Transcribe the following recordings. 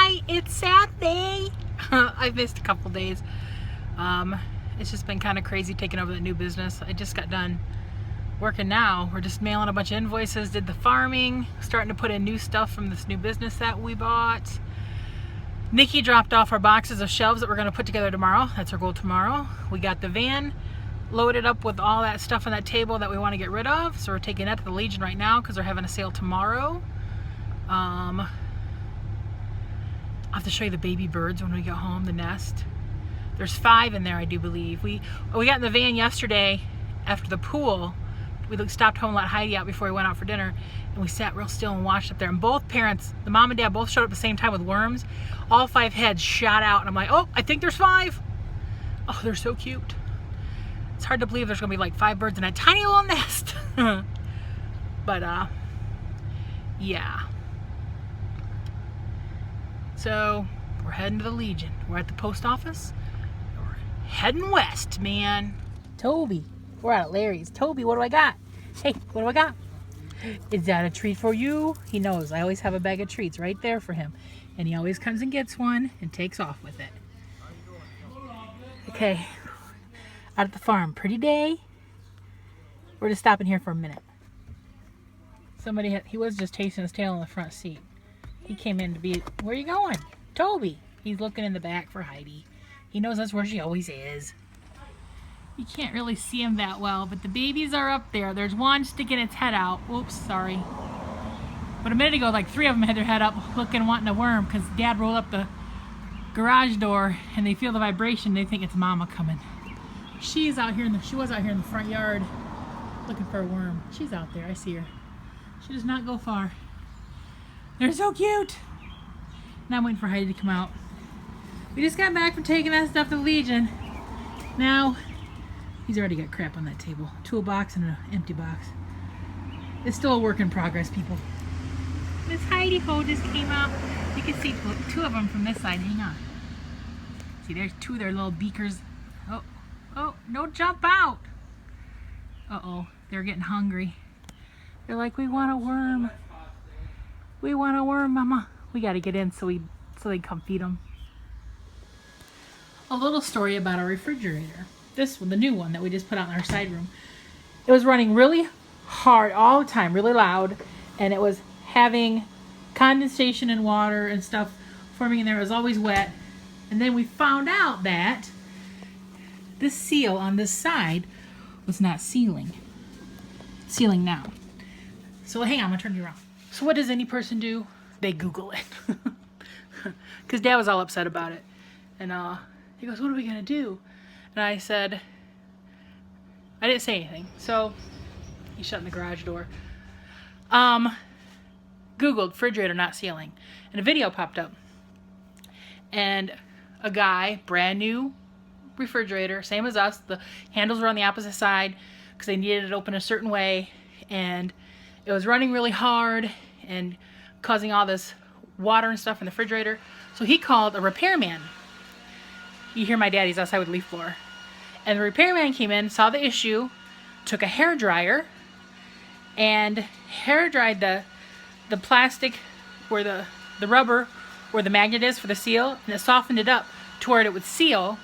Hi, it's Saturday. I've missed a couple days. It's just been kind of crazy taking over the new business. I just got done working now. We're just mailing a bunch of invoices, did the farming, starting to put in new stuff from this new business that we bought. Nikki dropped off our boxes of shelves that we're going to put together tomorrow. That's our goal tomorrow. We got the van loaded up with all that stuff on that table that we want to get rid of. So we're taking that to the Legion right now because they're having a sale tomorrow. I'll have to show you the baby birds when we get home, the nest. There's 5 in there, I do believe. We got in the van yesterday after the pool. We stopped home and let Heidi out before we went out for dinner, and we sat real still and watched up there. And both parents, the mom and dad, both showed up at the same time with worms. All 5 heads shot out, and I'm like, oh, I think there's 5. Oh, they're so cute. It's hard to believe there's gonna be like 5 birds in a tiny little nest. But yeah. So we're heading to the Legion. We're at the post office. We're heading west, man. Toby, we're at Larry's. Toby, what do I got? Hey, what do I got? Is that a treat for you? He knows I always have a bag of treats right there for him. And he always comes and gets one and takes off with it. Okay, out at the farm. Pretty day. We're just stopping here for a minute. He was just chasing his tail in the front seat. He came in to be, where are you going? Toby. He's looking in the back for Heidi. He knows that's where she always is. You can't really see him that well, but the babies are up there. There's one sticking its head out. Oops, sorry. But a minute ago, like 3 of them had their head up looking, wanting a worm, because Dad rolled up the garage door and they feel the vibration. They think it's Mama coming. She's out here she was out here in the front yard looking for a worm. She's out there. I see her. She does not go far. They're so cute. Now I'm waiting for Heidi to come out. We just got back from taking that stuff to the Legion. Now, he's already got crap on that table. Toolbox and an empty box. It's still a work in progress, people. Miss Heidi Ho just came out. You can see 2 of them from this side. Hang on. See, there's 2 of their little beakers. Oh, don't jump out. Uh-oh, they're getting hungry. They're like, we want a worm. We want a worm, Mama. We got to get in so they can come feed them. A little story about our refrigerator. This one, the new one that we just put out in our side room. It was running really hard all the time, really loud, and it was having condensation and water and stuff forming in there. It was always wet. And then we found out that this seal on this side was not sealing. Sealing now. So hang on, I'm gonna turn you around. So what does any person do? They Google it. Because Dad was all upset about it. And he goes, what are we gonna do? And I said, I didn't say anything. So he's shutting the garage door. Googled refrigerator not sealing. And a video popped up. And a guy, brand new refrigerator, same as us. The handles were on the opposite side because they needed it open a certain way. And it was running really hard and causing all this water and stuff in the refrigerator. So he called a repairman. You hear my daddy's outside with leaf blower. And the repairman came in, saw the issue, took a hair dryer, and hair dried the plastic where the rubber where the magnet is for the seal, and it softened it up to where it would seal.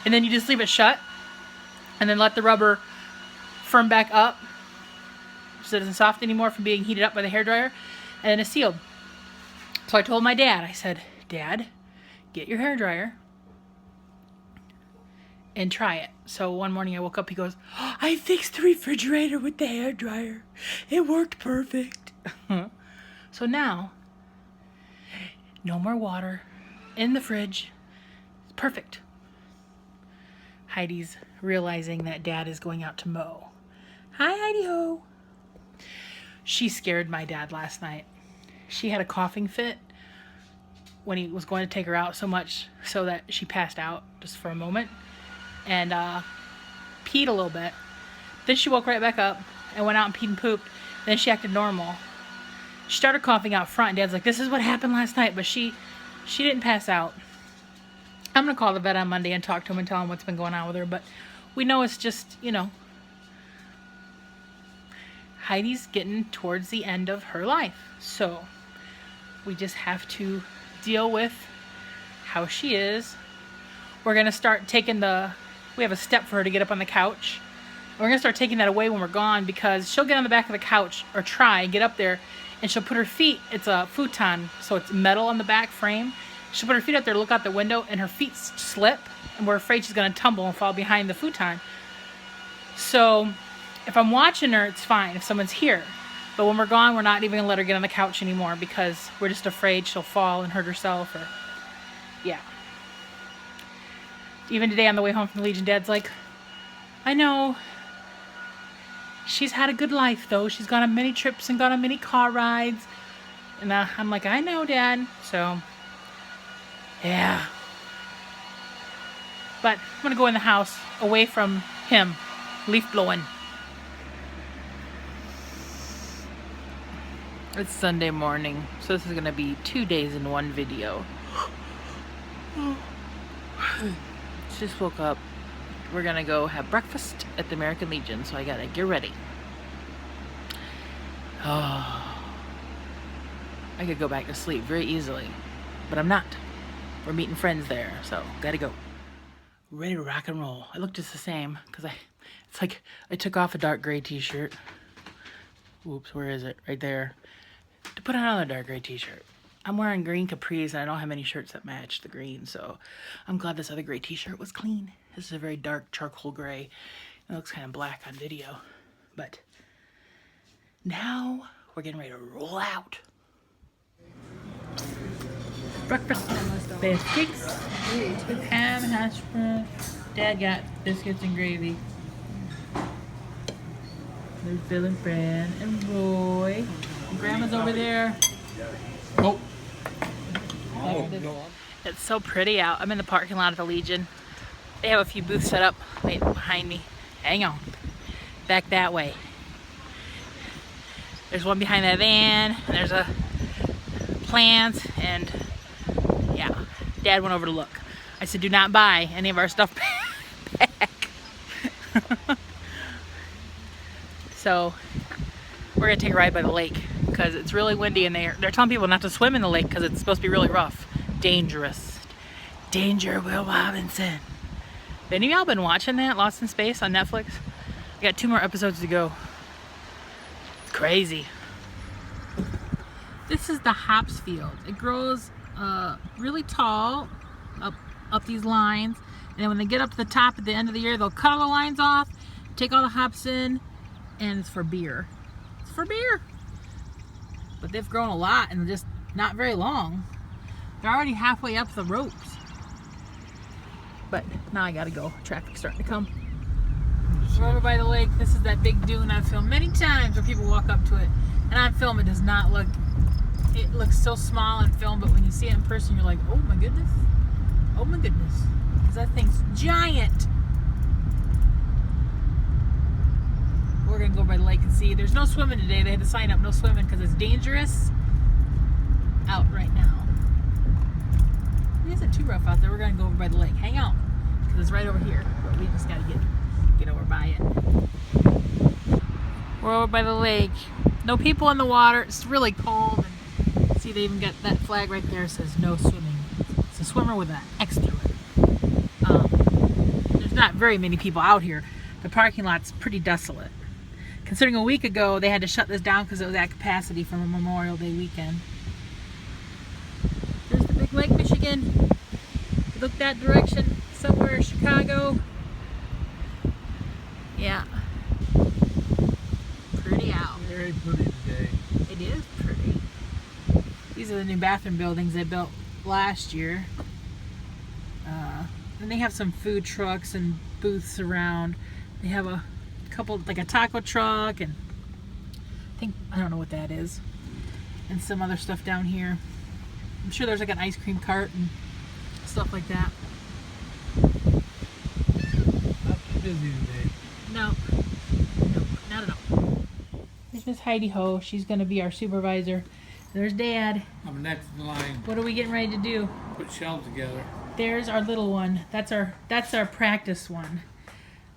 And then you just leave it shut and then let the rubber firm back up so it doesn't soften anymore from being heated up by the hairdryer, and then it's sealed. So I told my dad, I said, Dad, get your hairdryer and try it. So one morning I woke up, he goes, oh, I fixed the refrigerator with the hairdryer. It worked perfect. So now, no more water in the fridge. It's perfect. Heidi's realizing that Dad is going out to mow. Hi, Heidi Ho. She scared my dad last night. She had a coughing fit when he was going to take her out so much so that she passed out just for a moment and peed a little bit. Then she woke right back up and went out and peed and pooped. Then she acted normal. She started coughing out front, and Dad's like, this is what happened last night, but she didn't pass out. I'm going to call the vet on Monday and talk to him and tell him what's been going on with her, but we know it's just, Heidi's getting towards the end of her life. So we just have to deal with how she is. We're gonna start taking we have a step for her to get up on the couch. We're gonna start taking that away when we're gone, because she'll get on the back of the couch or try and get up there, and she'll put her feet, it's a futon, so it's metal on the back frame. She'll put her feet up there, look out the window, and her feet slip, and we're afraid she's gonna tumble and fall behind the futon. So if I'm watching her, it's fine if someone's here. But when we're gone, we're not even gonna let her get on the couch anymore, because we're just afraid she'll fall and hurt herself, or, yeah. Even today on the way home from the Legion, Dad's like, I know, she's had a good life though. She's gone on many trips and gone on many car rides. And I'm like, I know, Dad. So, yeah. But I'm gonna go in the house away from him, leaf blowing. It's Sunday morning, so this is gonna be 2 days in one video. Just woke up. We're gonna go have breakfast at the American Legion, so I gotta get ready. Oh, I could go back to sleep very easily, but I'm not. We're meeting friends there, so gotta go. Ready to rock and roll. I look just the same, because it's like I took off a dark gray t-shirt. Whoops, where is it? Right there. To put on another dark gray t-shirt. I'm wearing green capris, and I don't have any shirts that match the green, so I'm glad this other gray t-shirt was clean. This is a very dark charcoal gray. It looks kind of black on video, but now we're getting ready to roll out. Breakfast, biscuits, ham, hash brown. Dad got biscuits and gravy. There's Bill and Fran and Roy. Grandma's over there. Oh. It's so pretty out. I'm in the parking lot of the Legion. They have a few booths set up right behind me. Hang on. Back that way. There's one behind that van, and there's a plant, and yeah. Dad went over to look. I said, do not buy any of our stuff back. So we're gonna take a ride by the lake, because it's really windy, and they're telling people not to swim in the lake because it's supposed to be really rough. Dangerous. Danger, Will Robinson. Have any of y'all been watching that, Lost in Space on Netflix? I got 2 more episodes to go. It's crazy. This is the hops field. It grows really tall up these lines, and then when they get up to the top at the end of the year, they'll cut all the lines off, take all the hops in, and it's for beer. It's for beer. But they've grown a lot and just not very long. They're already halfway up the ropes. But now I gotta go. Traffic's starting to come. We're over by the lake. This is that big dune I've filmed many times where people walk up to it. And on film it does not look, it looks so small on film, but when you see it in person you're like, oh my goodness. Oh my goodness. Because that thing's giant. We're gonna go by the lake and see. There's no swimming today. They had to sign up no swimming because it's dangerous out right now. It isn't too rough out there. We're gonna go over by the lake. Hang out, because it's right over here. But we just gotta get over by it. We're over by the lake. No people in the water. It's really cold. And see, they even got that flag right there. It says no swimming. It's a swimmer with an X through it. There's not very many people out here. The parking lot's pretty desolate. Considering a week ago they had to shut this down because it was at capacity from a Memorial Day weekend. There's the big Lake Michigan. Look that direction, somewhere in Chicago. Yeah. Pretty out. Very pretty today. It is pretty. These are the new bathroom buildings they built last year. And they have some food trucks and booths around. They have a couple, like a taco truck, and I don't know what that is, and some other stuff down here. I'm sure there's like an ice cream cart and stuff like that. Not too busy today. No, nope, not at all. There's Miss Heidi Ho. She's gonna be our supervisor. There's Dad. I'm next in line. What are we getting ready to do? Put shelves together. There's our little one. That's our practice one.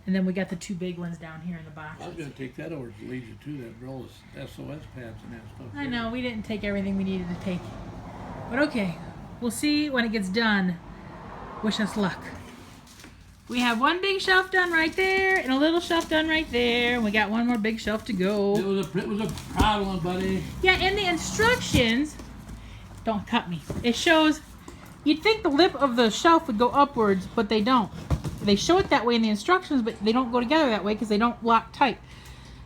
And then we got the 2 big ones down here in the boxes. I was going to take that over to Legion too, that roll of SOS pads and that stuff. I know, we didn't take everything we needed to take. But okay, we'll see when it gets done. Wish us luck. We have one big shelf done right there and a little shelf done right there. And we got one more big shelf to go. It was a proud one, buddy. Yeah, in the instructions, don't cut me. It shows, you'd think the lip of the shelf would go upwards, but they don't. They show it that way in the instructions, but they don't go together that way because they don't lock tight.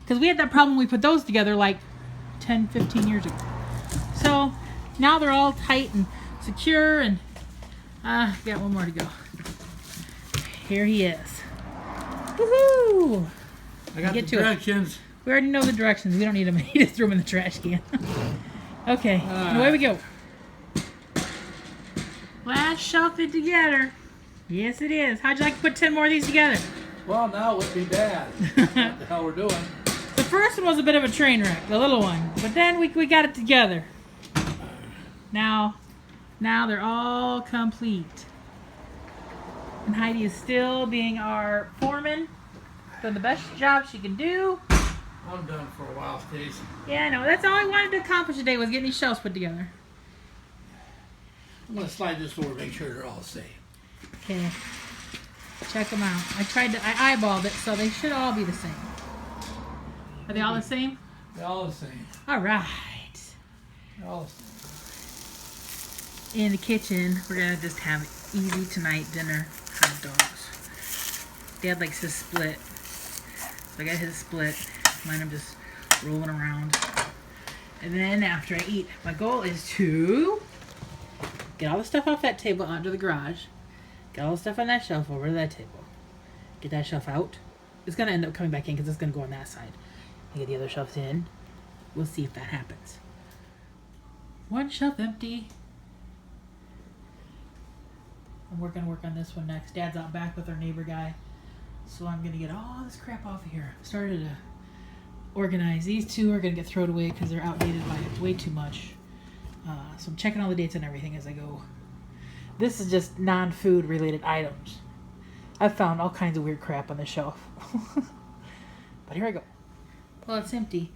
Because we had that problem when we put those together like 10, 15 years ago. So now they're all tight and secure, and got one more to go. Here he is. Woohoo! I got the Get to it. directions. We already know the directions. We don't need them. He just threw them in the trash can. Okay, away we go. Last shelf it together. Yes, it is. How'd you like to put 10 more of these together? Well, now it would be bad. What the hell we're doing? The first one was a bit of a train wreck, the little one. But then we got it together. Now they're all complete. And Heidi is still being our foreman. Doing the best job she can do. I'm done for a while, Stace. Yeah, I know. That's all I wanted to accomplish today was getting these shelves put together. I'm gonna slide this over, make sure they're all safe. Okay. Check them out. I eyeballed it, so they should all be the same. Are they all the same? They're all the same. All right. They're all the same. In the kitchen, we're gonna just have easy tonight dinner. Hot dogs. Dad likes his split, so I got his split. Mine I'm just rolling around. And then after I eat, my goal is to get all the stuff off that table onto the garage. Get all the stuff on that shelf over to that table. Get that shelf out. It's gonna end up coming back in because it's gonna go on that side. And get the other shelves in. We'll see if that happens. One shelf empty. We're gonna work on this one next. Dad's out back with our neighbor guy, so I'm gonna get all this crap off of here. Started to organize. These two are gonna get thrown away because they're outdated by way too much. So I'm checking all the dates and everything as I go. This is just non-food related items. I've found all kinds of weird crap on the shelf. But here I go. Well, it's empty.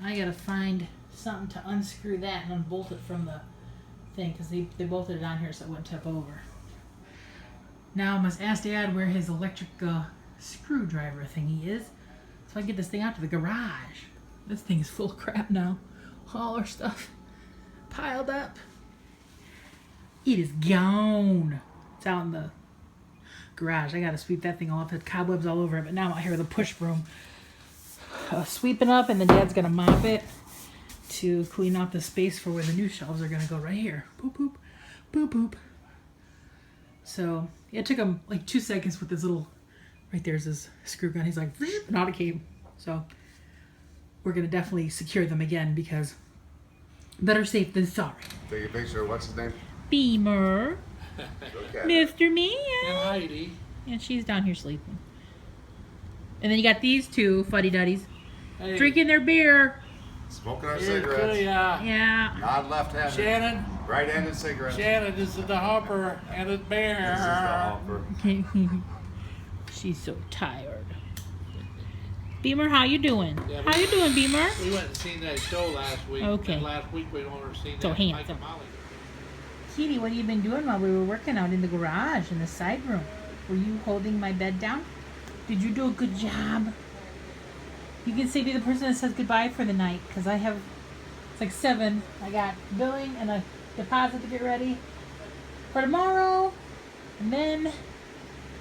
I gotta find something to unscrew that and unbolt it from the thing because they bolted it on here so it wouldn't tip over. Now I must ask Dad where his electric screwdriver thingy is so I can get this thing out to the garage. This thing is full of crap now. All our stuff piled up. It is gone. It's out in the garage. I gotta sweep that thing all up. There's cobwebs all over it, but now I'm out here with a push broom. Sweeping up, and then Dad's gonna mop it to clean out the space for where the new shelves are gonna go right here. Boop, boop, boop, boop. So it took him like 2 seconds with his little, right there's his screw gun. He's like, and out it came. So we're gonna definitely secure them again because better safe than sorry. Take a picture. What's his name? Beamer, Okay. Mr. Man. And Heidi. And she's down here sleeping. And then you got these two fuddy-duddies Hey, drinking their beer. Smoking our here to cigarettes. ya. Yeah. Not left-handed. Shannon. Right-handed cigarettes. Shannon, this is the hopper and it's bear. This is the hopper. She's so tired. Beamer, how you doing? Yeah, How you doing, Beamer? We went and seen that show last week. Okay. And last week we only seen So that handsome. Mike and Molly. Kitty, what have you been doing while we were working out in the garage, in the side room? Were you holding my bed down? Did you do a good job? You can say be the person that says goodbye for the night, because I have, it's like 7. I got billing and a deposit to get ready for tomorrow, and then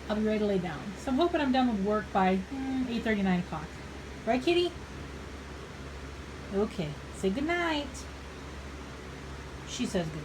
I'll be ready to lay down. So I'm hoping I'm done with work by 8:30, 9 o'clock. Right, Kitty? Okay. Say goodnight. She says goodnight.